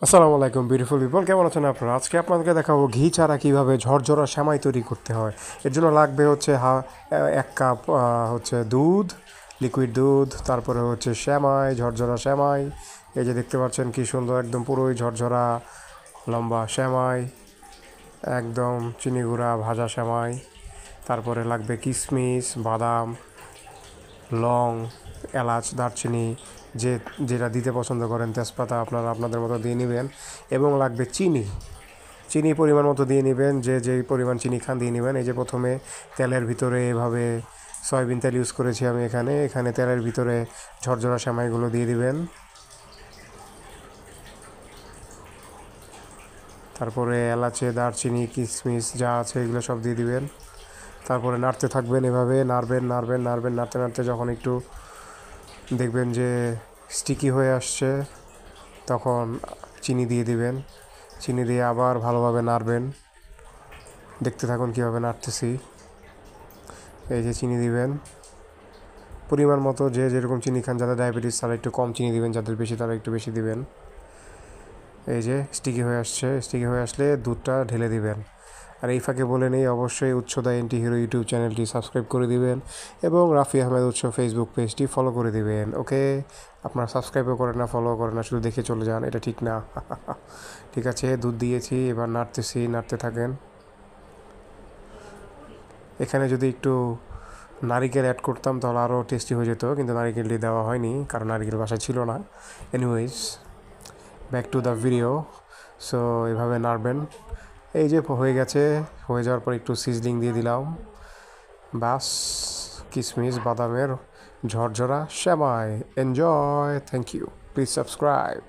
আসসালামু আলাইকুম beautiful people, কেমন আছেন আপনারা? আজকে আপনাদেরকে দেখাবো ঘি ছাড়া কীভাবে ঝরঝরা সেমাই তৈরি করতে হয়। এর জন্য লাগবে হচ্ছে 1 কাপ হচ্ছে দুধ, লিকুইড দুধ, তারপরে হচ্ছে সেমাই, ঝরঝরা সেমাই। এই যে দেখতে পাচ্ছেন কি সুন্দর একদম পুরোই ঝরঝরা লম্বা সেমাই, একদম চিনি গুঁড়া ভাজা সেমাই। তারপরে লাগবে কিশমিশ, বাদাম, লং, এলাচ, দারচিনি, যে যেটা দিতে পছন্দ করেন, তেজপাতা আপনারা আপনাদের মতো দিয়ে নেবেন। এবং লাগবে চিনি, চিনি পরিমাণ মতো দিয়ে নেবেন, যে যেই পরিমাণ চিনি খান দিয়ে নেবেন। এই যে প্রথমে তেলের ভিতরে এভাবে সয়াবিন তেল ইউজ করেছি আমি এখানে এখানে তেলের ভিতরে ঝরঝরা সেমাইগুলো দিয়ে দিবেন। তারপরে এলাচে, দারচিনি, কিশমিশ যা আছে এগুলো সব দিয়ে দিবেন। তারপরে নাড়তে থাকবেন, এভাবে নাড়বেন নাড়বেন নাড়বেন, নাড়তে নাড়তে যখন একটু দেখবেন যে স্টিকি হয়ে আসছে, তখন চিনি দিয়ে দিবেন। চিনি দিয়ে আবার ভালোভাবে নাড়বেন। দেখতে থাকুন কীভাবে নাড়তেছি। এই যে চিনি দিবেন পরিমাণ মতো, যে যেরকম চিনি খান, যাদের ডায়াবেটিস তারা একটু কম চিনি দিবেন, যাদের বেশি তারা একটু বেশি দিবেন। এই যে স্টিকি হয়ে আসছে, স্টিকি হয়ে আসলে দুধটা ঢেলে দিবেন। আর এই ফাঁকে বলে নেই, অবশ্যই উৎসদা এনটি হিরো ইউটিউব চ্যানেলটি সাবস্ক্রাইব করে দিবেন এবং রাফি আহমেদ উৎস ফেসবুক পেজটি ফলো করে দিবেন। ওকে, আপনারা সাবস্ক্রাইবও করেন না, ফলো করেন না, শুধু দেখে চলে যান, এটা ঠিক না। ঠিক আছে, দুধ দিয়েছি, এবার নাড়তেছি, নাড়তে থাকেন। এখানে যদি একটু নারিকেল অ্যাড করতাম তাহলে আরও টেস্টি হয়ে যেত, কিন্তু নারিকেলটি দেওয়া হয়নি কারণ নারিকেল বাসায় ছিল না। Anyways, back to the video. So এভাবে নাড়বেন। এই যে হয়ে গেছে, হয়ে যাওয়ার পর একটু সিজলিং দিয়ে দিলাম। বাস, কিশমিশ বাদামের ঝরঝরা সেমাই। Enjoy, thank you, please subscribe.